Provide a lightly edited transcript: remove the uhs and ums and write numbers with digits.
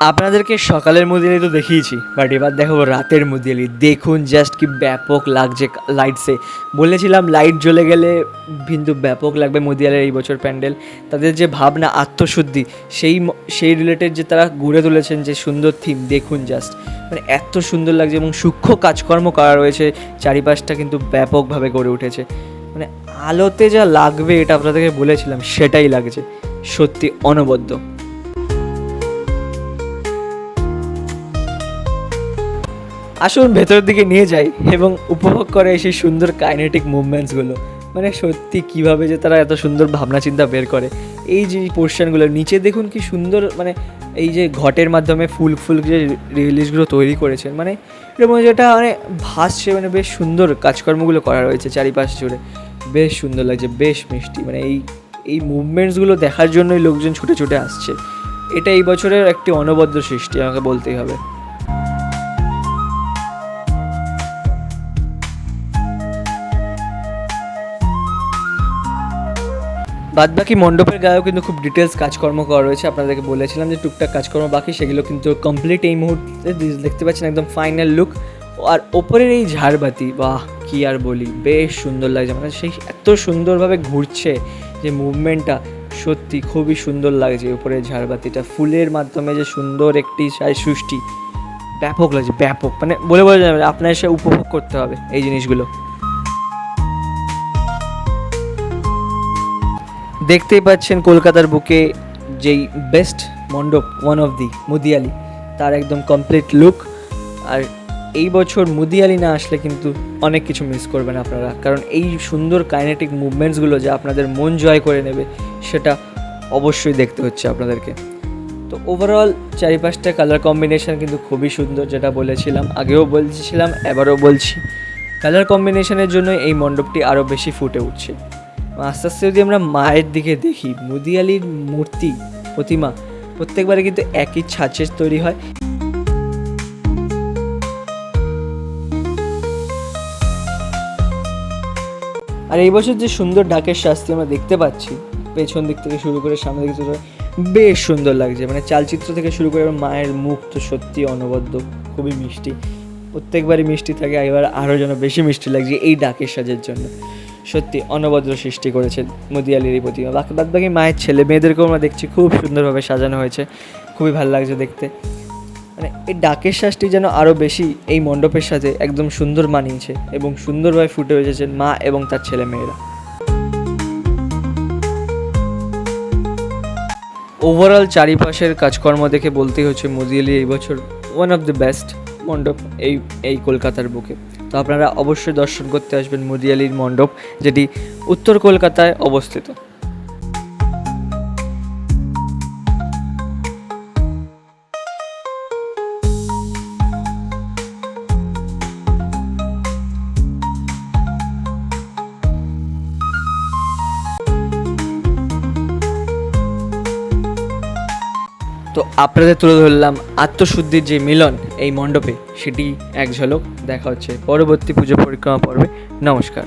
আপনাদেরকে সকালের মুদিয়ালি তো দেখিয়েছি, বাট এবার দেখাবো রাতের মুদিয়ালি। দেখুন জাস্ট কি ব্যাপক লাগছে লাইটসে। বলেছিলাম লাইট জ্বলে গেলে কিন্তু ব্যাপক লাগবে মুদিয়ালের এই বছর প্যান্ডেল। তাদের যে ভাবনা, আত্মশুদ্ধি, সেই রিলেটেড যে তারা গড়ে তুলেছেন যে সুন্দর থিম, দেখুন জাস্ট মানে এত সুন্দর লাগছে এবং সূক্ষ্ম কাজকর্ম করা রয়েছে। চারিপাশটা কিন্তু ব্যাপকভাবে গড়ে উঠেছে, মানে আলোতে যা লাগবে এটা আপনাদেরকে বলেছিলাম সেটাই লাগছে, সত্যি অনবদ্য। আসুন ভেতরের দিকে নিয়ে যাই এবং উপভোগ করে সেই সুন্দর কাইনেটিক মুভমেন্টসগুলো। মানে সত্যি কীভাবে যে তারা এত সুন্দর ভাবনা চিন্তা বের করে। এই যে পোর্শনগুলো নিচে দেখুন কি সুন্দর, মানে এই যে ঘটের মাধ্যমে ফুল যে রিলিজগুলো তৈরি করেছেন, মানে এটা মনে হচ্ছে এটা মানে ভাসছে, মানে বেশ সুন্দর কাজকর্মগুলো করা রয়েছে চারিপাশ জুড়ে। বেশ সুন্দর লাগছে, বেশ মিষ্টি। মানে এই মুভমেন্টসগুলো দেখার জন্যই লোকজন ছুটে ছুটে আসছে। এটা এই বছরের একটি অনবদ্য সৃষ্টি আমাকে বলতেই হবে। বাদবাকি মণ্ডপের গায়েও কিন্তু খুব ডিটেলস কাজকর্ম করা রয়েছে। আপনাদেরকে বলেছিলাম যে টুকটাক কাজকর্ম বাকি, সেগুলো কিন্তু কমপ্লিট এই মুহূর্তে দেখতে পাচ্ছেন, একদম ফাইনাল লুক। আর ওপরের এই ঝাড়বাতি, বাহ কী আর বলি, বেশ সুন্দর লাগছে। মানে সেই এত সুন্দরভাবে ঘুরছে যে মুভমেন্টটা, সত্যি খুবই সুন্দর লাগছে। উপরের ঝাড়বাতিটা ফুলের মাধ্যমে যে সুন্দর একটি সৃষ্টি, ব্যাপক লাগছে, ব্যাপক। মানে বলে যাবে, আপনার এসে উপভোগ করতে হবে এই জিনিসগুলো। দেখতেই পাচ্ছেন কলকাতার বুকে যেই বেস্ট মণ্ডপ, ওয়ান অফ দি মুদিয়ালি, তার একদম কমপ্লিট লুক। আর এই বছর মুদিয়ালি না আসলে কিন্তু অনেক কিছু মিস করবেন আপনারা, কারণ এই সুন্দর কাইনেটিক মুভমেন্টসগুলো যা আপনাদের মন জয় করে নেবে সেটা অবশ্যই দেখতে হচ্ছে আপনাদেরকে। তো ওভারঅল চারিপাশটা কালার কম্বিনেশন কিন্তু খুবই সুন্দর, যেটা বলেছিলাম, আগেও বলছিলাম, এবারও বলছি। কালার কম্বিনেশনের জন্য এই মণ্ডপটি আরও বেশি ফুটে উঠছে। আস্তে আস্তে যদি আমরা মায়ের দিকে দেখি, মুদিয়ালির মূর্তি, প্রতিমা প্রত্যেকবারে কিন্তু একই ছাঁচের তৈরি হয়। আর এই বছর যে সুন্দর ঢাকের শাস্তি আমরা দেখতে পাচ্ছি, পেছন দিক থেকে শুরু করে সামনে দিক থেকে বেশ সুন্দর লাগছে। মানে চালচিত্র থেকে শুরু করে মায়ের মুখ তো সত্যি অনবদ্য, খুবই মিষ্টি। প্রত্যেকবারই মিষ্টি থাকে, এবার আরও যেন বেশি মিষ্টি লাগছে এই ডাকের সাজের জন্য। সত্যি অনবদ্য সৃষ্টি করেছে মুদিয়ালির এই প্রতিমা। বাকি মায়ের ছেলে মেয়েদেরকেও আমরা দেখছি খুব সুন্দরভাবে সাজানো হয়েছে, খুবই ভালো লাগছে দেখতে। মানে এই ডাকের শ্বাসটি যেন আরও বেশি এই মণ্ডপের সাথে একদম সুন্দর মানিয়েছে এবং সুন্দরভাবে ফুটে উঠেছেন মা এবং তার ছেলে মেয়েরা। ওভারঅল চারিপাশের কাজকর্ম দেখে বলতেই হচ্ছে মুদিয়ালি এই বছর ওয়ান অফ দ্য বেস্ট মণ্ডপ এই কলকাতার বুকে। তো আপনারা অবশ্যই দর্শন করতে আসবেন মুদিয়ালির মণ্ডপ, যেটি উত্তর কলকাতায় অবস্থিত। তো আপনাদের তুলে ধরলাম আত্মশুদ্ধির যে মিলন এই মণ্ডপে, সেটি এক ঝলক। দেখা হচ্ছে পরবর্তী পুজো পরিক্রমা পর্বে। নমস্কার।